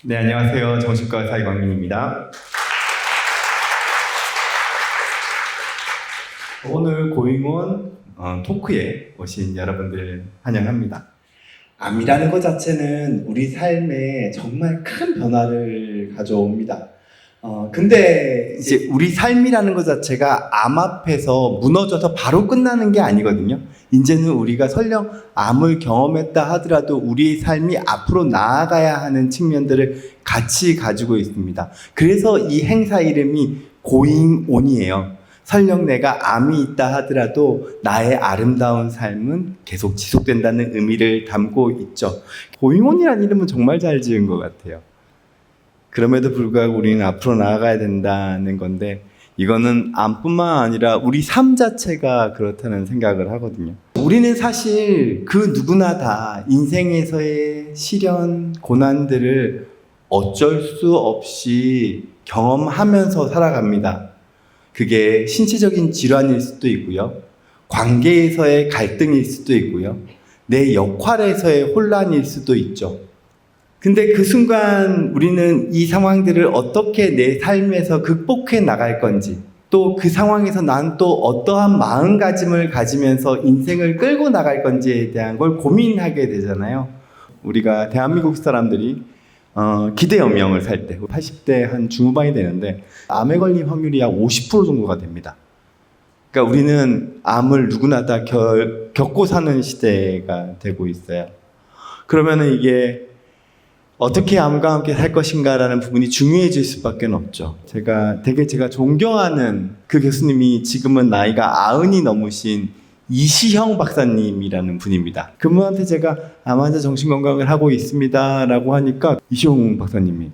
네, 안녕하세요. 정신과 의사 이광민입니다. 오늘 고잉원 토크에 오신 여러분들 환영합니다. 암이라는 것 자체는 우리 삶에 정말 큰 변화를 가져옵니다. 근데 이제 우리 삶이라는 것 자체가 암 앞에서 무너져서 바로 끝나는 게 아니거든요. 이제는 우리가 설령 암을 경험했다 하더라도 우리의 삶이 앞으로 나아가야 하는 측면들을 같이 가지고 있습니다. 그래서 이 행사 이름이 고잉온이에요. 설령 내가 암이 있다 하더라도 나의 아름다운 삶은 계속 지속된다는 의미를 담고 있죠. 고잉온이라는 이름은 정말 잘 지은 것 같아요. 그럼에도 불구하고 우리는 앞으로 나아가야 된다는 건데, 이거는 암뿐만 아니라 우리 삶 자체가 그렇다는 생각을 하거든요. 우리는 사실 그 누구나 다 인생에서의 시련, 고난들을 어쩔 수 없이 경험하면서 살아갑니다. 그게 신체적인 질환일 수도 있고요. 관계에서의 갈등일 수도 있고요. 내 역할에서의 혼란일 수도 있죠. 근데 그 순간 우리는 이 상황들을 어떻게 내 삶에서 극복해 나갈 건지, 또 그 상황에서 난 또 어떠한 마음가짐을 가지면서 인생을 끌고 나갈 건지에 대한 걸 고민하게 되잖아요. 우리가 대한민국 사람들이 기대연명을 살 때 80대 한 중후반이 되는데 암에 걸린 확률이 약 50% 정도가 됩니다. 그러니까 우리는 암을 누구나 다 겪고 사는 시대가 되고 있어요. 그러면은 이게 어떻게 암과 함께 살 것인가라는 부분이 중요해질 수밖에 없죠. 제가 존경하는 그 교수님이 지금은 나이가 90이 넘으신 이시형 박사님이라는 분입니다. 그분한테 제가 암 환자 정신건강을 하고 있습니다 라고 하니까 이시형 박사님이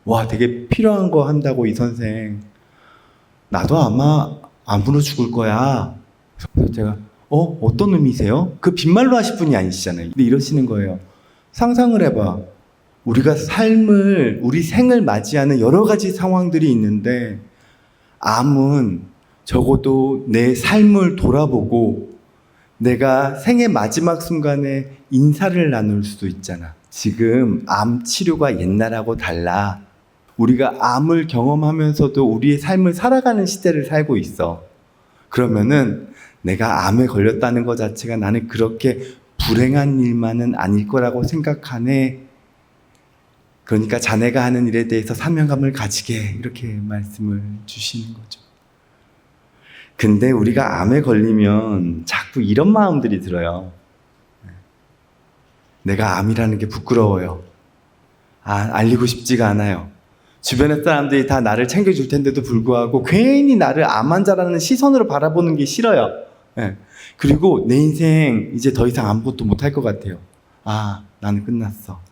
와, 되게 필요한 거 한다고 이 선생. 나도 아마 암으로 죽을 거야. 그래서 제가 어떤 의미세요? 그 빈말로 하실 분이 아니시잖아요. 근데 이러시는 거예요. 상상을 해봐. 우리가 우리 생을 맞이하는 여러 가지 상황들이 있는데, 암은 적어도 내 삶을 돌아보고 내가 생의 마지막 순간에 인사를 나눌 수도 있잖아. 지금 암 치료가 옛날하고 달라. 우리가 암을 경험하면서도 우리의 삶을 살아가는 시대를 살고 있어. 그러면은 내가 암에 걸렸다는 것 자체가 나는 그렇게 불행한 일만은 아닐 거라고 생각하네. 그러니까 자네가 하는 일에 대해서 사명감을 가지게, 이렇게 말씀을 주시는 거죠. 근데 우리가 암에 걸리면 자꾸 이런 마음들이 들어요. 내가 암이라는 게 부끄러워요. 알리고 싶지가 않아요. 주변의 사람들이 다 나를 챙겨줄 텐데도 불구하고 괜히 나를 암 환자라는 시선으로 바라보는 게 싫어요. 그리고 내 인생 이제 더 이상 아무것도 못할 것 같아요. 나는 끝났어.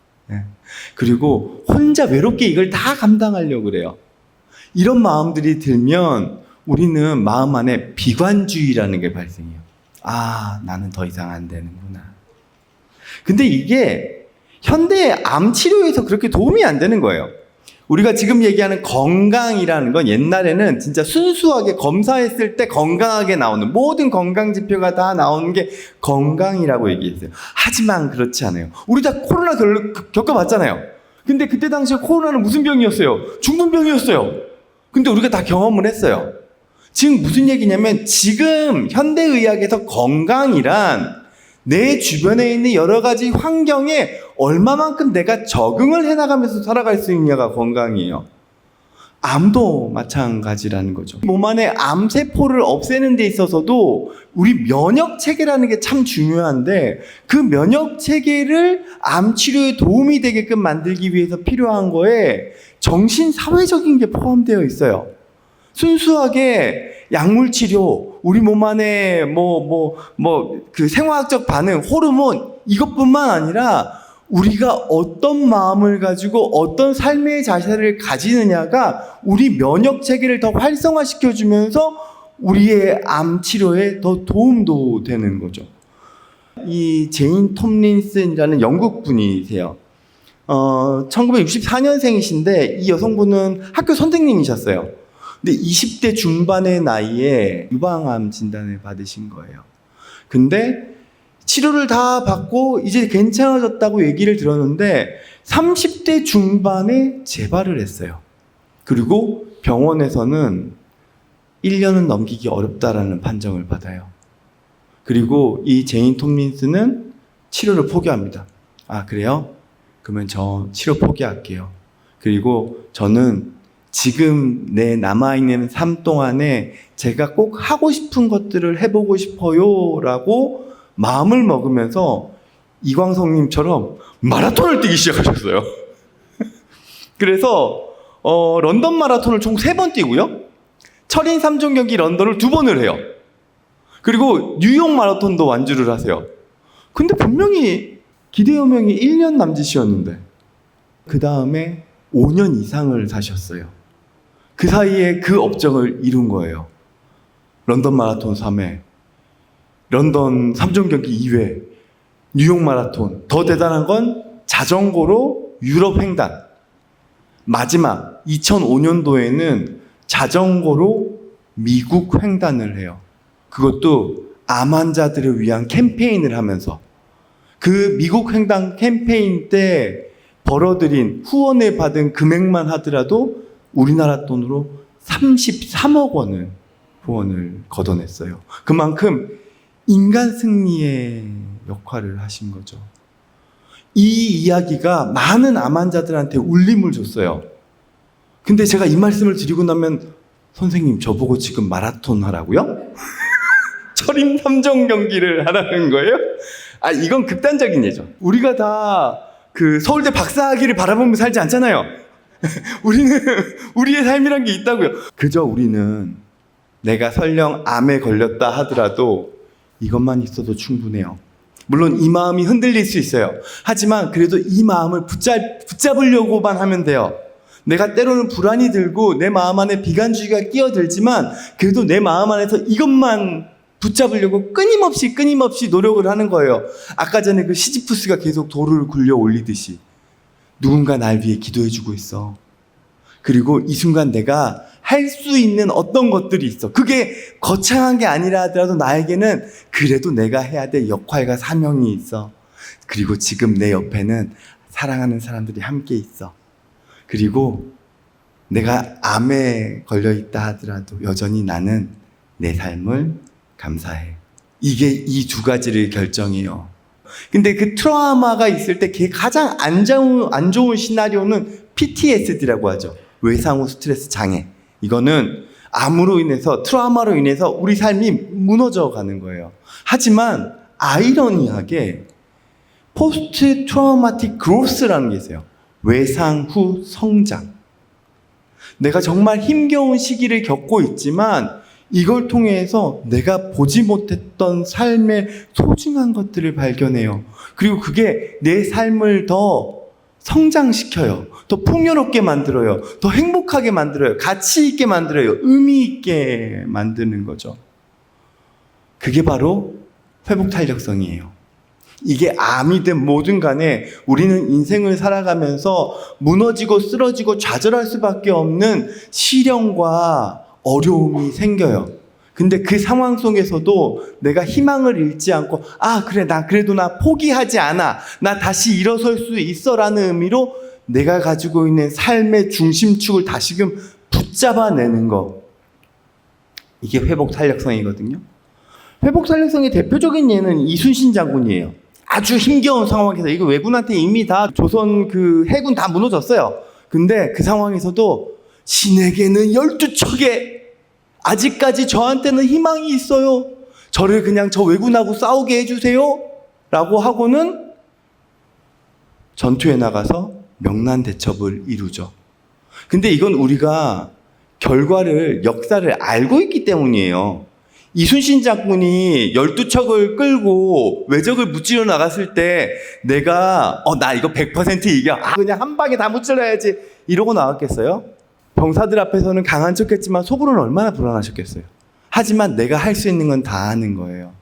그리고 혼자 외롭게 이걸 다 감당하려고 그래요. 이런 마음들이 들면 우리는 마음 안에 비관주의라는 게 발생해요. 나는 더 이상 안 되는구나. 근데 이게 현대 암 치료에서 그렇게 도움이 안 되는 거예요. 우리가 지금 얘기하는 건강이라는 건 옛날에는 진짜 순수하게 검사했을 때 건강하게 나오는, 모든 건강 지표가 다 나오는 게 건강이라고 얘기했어요. 하지만 그렇지 않아요. 우리 다 코로나 겪어봤잖아요. 근데 그때 당시에 코로나는 무슨 병이었어요? 죽는 병이었어요. 근데 우리가 다 경험을 했어요. 지금 무슨 얘기냐면, 지금 현대의학에서 건강이란 내 주변에 있는 여러 가지 환경에 얼마만큼 내가 적응을 해나가면서 살아갈 수 있냐가 건강이에요. 암도 마찬가지라는 거죠. 몸 안에 암세포를 없애는 데 있어서도 우리 면역체계라는 게 참 중요한데, 그 면역체계를 암치료에 도움이 되게끔 만들기 위해서 필요한 거에 정신사회적인 게 포함되어 있어요. 순수하게 약물치료, 우리 몸 안에 그 생화학적 반응, 호르몬, 이것뿐만 아니라 우리가 어떤 마음을 가지고 어떤 삶의 자세를 가지느냐가 우리 면역체계를 더 활성화시켜주면서 우리의 암 치료에 더 도움도 되는 거죠. 이 제인 톰린슨이라는 영국 분이세요. 1964년생이신데 이 여성분은 학교 선생님이셨어요. 근데 20대 중반의 나이에 유방암 진단을 받으신 거예요. 근데 치료를 다 받고 이제 괜찮아졌다고 얘기를 들었는데 30대 중반에 재발을 했어요. 그리고 병원에서는 1년은 넘기기 어렵다라는 판정을 받아요. 그리고 이 제인 톰린스는 치료를 포기합니다. 아, 그래요? 그러면 저 치료 포기할게요. 그리고 저는 지금 내 남아있는 삶 동안에 제가 꼭 하고 싶은 것들을 해보고 싶어요 라고 마음을 먹으면서 이광성님처럼 마라톤을 뛰기 시작하셨어요. 그래서 런던 마라톤을 총 3번 뛰고요. 철인 3종 경기 런던을 2번을 해요. 그리고 뉴욕 마라톤도 완주를 하세요. 근데 분명히 기대여명이 1년 남짓이었는데 그 다음에 5년 이상을 사셨어요. 그 사이에 그 업적을 이룬 거예요. 런던 마라톤 3회, 런던 3종 경기 2회, 뉴욕 마라톤. 더 대단한 건 자전거로 유럽 횡단. 마지막 2005년도에는 자전거로 미국 횡단을 해요. 그것도 암 환자들을 위한 캠페인을 하면서 그 미국 횡단 캠페인 때 벌어들인 후원을 받은 금액만 하더라도 우리나라 돈으로 33억 원을 후원을 걷어냈어요. 그만큼 인간 승리의 역할을 하신 거죠. 이 이야기가 많은 암 환자들한테 울림을 줬어요. 근데 제가 이 말씀을 드리고 나면 선생님 저보고 지금 마라톤 하라고요? 철인 3종 경기를 하라는 거예요? 아, 이건 극단적인 예죠. 우리가 다 그 서울대 박사학위를 바라보면서 살지 않잖아요. 우리는 우리의 삶이란 게 있다고요. 그저 우리는 내가 설령 암에 걸렸다 하더라도 이것만 있어도 충분해요. 물론 이 마음이 흔들릴 수 있어요. 하지만 그래도 이 마음을 붙잡으려고만 하면 돼요. 내가 때로는 불안이 들고 내 마음 안에 비관주의가 끼어들지만 그래도 내 마음 안에서 이것만 붙잡으려고 끊임없이 노력을 하는 거예요. 아까 전에 그 시지푸스가 계속 돌을 굴려 올리듯이 누군가 날 위해 기도해주고 있어. 그리고 이 순간 내가 할 수 있는 어떤 것들이 있어. 그게 거창한 게 아니라 하더라도 나에게는 그래도 내가 해야 될 역할과 사명이 있어. 그리고 지금 내 옆에는 사랑하는 사람들이 함께 있어. 그리고 내가 암에 걸려있다 하더라도 여전히 나는 내 삶을 감사해. 이게 이 두 가지를 결정해요. 근데 그 트라우마가 있을 때 가장 안 좋은 시나리오는 PTSD라고 하죠. 외상 후 스트레스 장애. 이거는 암으로 인해서, 트라우마로 인해서 우리 삶이 무너져 가는 거예요. 하지만 아이러니하게 포스트 트라우마틱 그로스라는 게 있어요. 외상 후 성장. 내가 정말 힘겨운 시기를 겪고 있지만 이걸 통해서 내가 보지 못했던 삶의 소중한 것들을 발견해요. 그리고 그게 내 삶을 더 성장시켜요. 더 풍요롭게 만들어요. 더 행복하게 만들어요. 가치 있게 만들어요. 의미 있게 만드는 거죠. 그게 바로 회복 탄력성이에요. 이게 암이든 뭐든 간에 우리는 인생을 살아가면서 무너지고 쓰러지고 좌절할 수밖에 없는 시련과 어려움이 생겨요. 근데 그 상황 속에서도 내가 희망을 잃지 않고 그래 그래도 나 포기하지 않아. 나 다시 일어설 수 있어 라는 의미로 내가 가지고 있는 삶의 중심축을 다시금 붙잡아내는 거. 이게 회복 탄력성이거든요. 회복 탄력성의 대표적인 예는 이순신 장군이에요. 아주 힘겨운 상황에서 이거 왜군한테 이미 다 조선 그 해군 다 무너졌어요. 근데 그 상황에서도 신에게는 12척의 아직까지 저한테는 희망이 있어요. 저를 그냥 저 왜군하고 싸우게 해주세요. 라고 하고는 전투에 나가서 명란대첩을 이루죠. 근데 이건 우리가 결과를, 역사를 알고 있기 때문이에요. 이순신 장군이 12척을 끌고 외적을 무찌러 나갔을 때 내가 나 이거 100% 이겨. 그냥 한 방에 다 무찔러야지. 이러고 나왔겠어요? 병사들 앞에서는 강한 척했지만 속으로는 얼마나 불안하셨겠어요. 하지만 내가 할 수 있는 건 다 하는 거예요.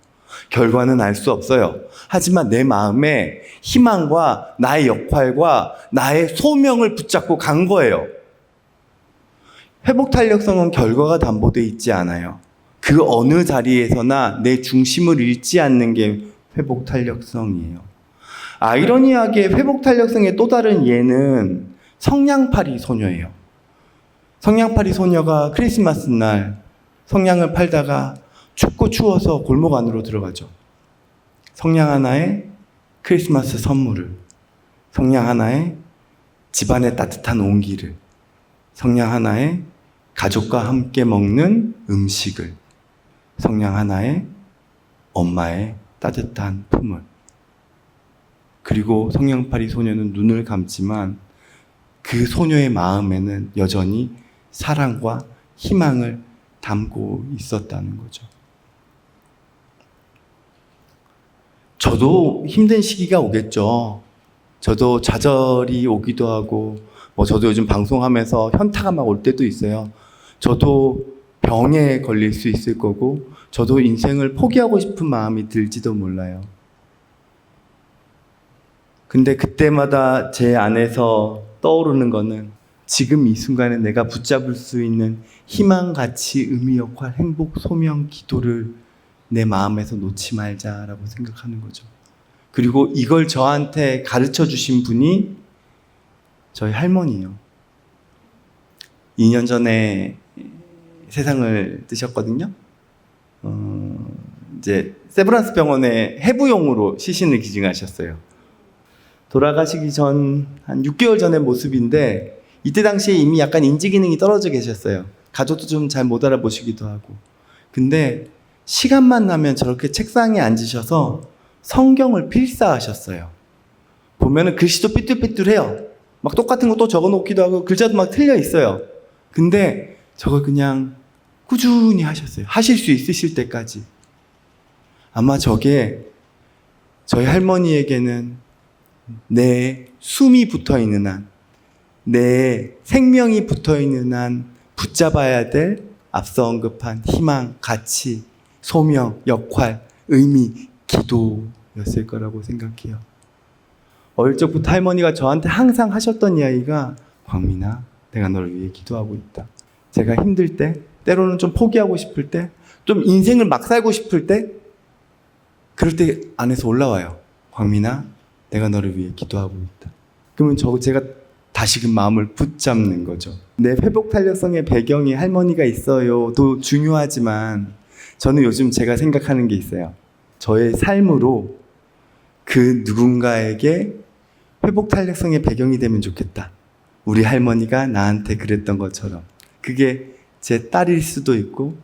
결과는 알 수 없어요. 하지만 내 마음에 희망과 나의 역할과 나의 소명을 붙잡고 간 거예요. 회복 탄력성은 결과가 담보되어 있지 않아요. 그 어느 자리에서나 내 중심을 잃지 않는 게 회복 탄력성이에요. 아이러니하게 회복 탄력성의 또 다른 예는 성냥팔이 소녀예요. 성냥팔이 소녀가 크리스마스 날 성냥을 팔다가 춥고 추워서 골목 안으로 들어가죠. 성냥 하나에 크리스마스 선물을, 성냥 하나에 집안의 따뜻한 온기를, 성냥 하나에 가족과 함께 먹는 음식을, 성냥 하나에 엄마의 따뜻한 품을. 그리고 성냥팔이 소녀는 눈을 감지만 그 소녀의 마음에는 여전히 사랑과 희망을 담고 있었다는 거죠. 저도 힘든 시기가 오겠죠. 저도 좌절이 오기도 하고, 저도 요즘 방송하면서 현타가 막 올 때도 있어요. 저도 병에 걸릴 수 있을 거고, 저도 인생을 포기하고 싶은 마음이 들지도 몰라요. 근데 그때마다 제 안에서 떠오르는 거는 지금 이 순간에 내가 붙잡을 수 있는 희망, 가치, 의미, 역할, 행복, 소명, 기도를 내 마음에서 놓지 말자라고 생각하는 거죠. 그리고 이걸 저한테 가르쳐 주신 분이 저희 할머니예요. 2년 전에 세상을 뜨셨거든요. 이제 세브란스 병원에 해부용으로 시신을 기증하셨어요. 돌아가시기 전 한 6개월 전의 모습인데 이때 당시에 이미 약간 인지 기능이 떨어져 계셨어요. 가족도 좀 잘 못 알아보시기도 하고. 근데 시간만 나면 저렇게 책상에 앉으셔서 성경을 필사하셨어요. 보면은 글씨도 삐뚤삐뚤해요. 막 똑같은 거 또 적어 놓기도 하고 글자도 막 틀려 있어요. 근데 저걸 그냥 꾸준히 하셨어요. 하실 수 있으실 때까지. 아마 저게 저희 할머니에게는 내 숨이 붙어 있는 한, 내 생명이 붙어 있는 한 붙잡아야 될 앞서 언급한 희망, 가치, 소명, 역할, 의미, 기도였을 거라고 생각해요. 어릴 적부터 할머니가 저한테 항상 하셨던 이야기가 광민아, 내가 너를 위해 기도하고 있다. 제가 힘들 때, 때로는 좀 포기하고 싶을 때, 좀 인생을 막 살고 싶을 때, 그럴 때 안에서 올라와요. 광민아, 내가 너를 위해 기도하고 있다. 그러면 제가 다시금 마음을 붙잡는 거죠. 내 회복 탄력성의 배경이 할머니가 있어요도 중요하지만 저는 요즘 제가 생각하는 게 있어요. 저의 삶으로 그 누군가에게 회복 탄력성의 배경이 되면 좋겠다. 우리 할머니가 나한테 그랬던 것처럼. 그게 제 딸일 수도 있고,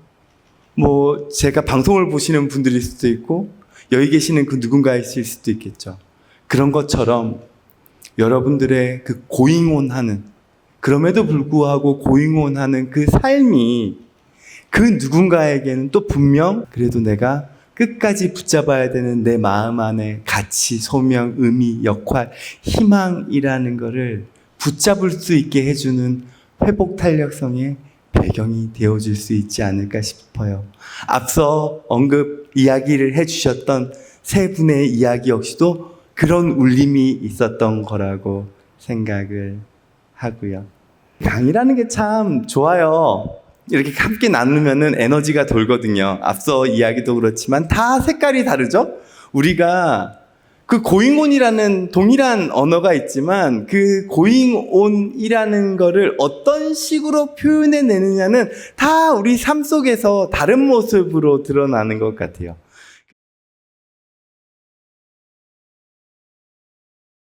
제가 방송을 보시는 분들일 수도 있고, 여기 계시는 그 누군가이실 수도 있겠죠. 그런 것처럼 여러분들의 그 고잉온하는, 그럼에도 불구하고 고잉온하는 그 삶이 그 누군가에게는 또 분명 그래도 내가 끝까지 붙잡아야 되는 내 마음 안에 가치, 소명, 의미, 역할, 희망이라는 거를 붙잡을 수 있게 해주는 회복 탄력성의 배경이 되어줄 수 있지 않을까 싶어요. 앞서 언급 이야기를 해주셨던 세 분의 이야기 역시도 그런 울림이 있었던 거라고 생각을 하고요. 강의라는 게 참 좋아요. 이렇게 함께 나누면은 에너지가 돌거든요. 앞서 이야기도 그렇지만 다 색깔이 다르죠? 우리가 그 고잉온이라는 동일한 언어가 있지만 그 고잉온이라는 거를 어떤 식으로 표현해 내느냐는 다 우리 삶 속에서 다른 모습으로 드러나는 것 같아요.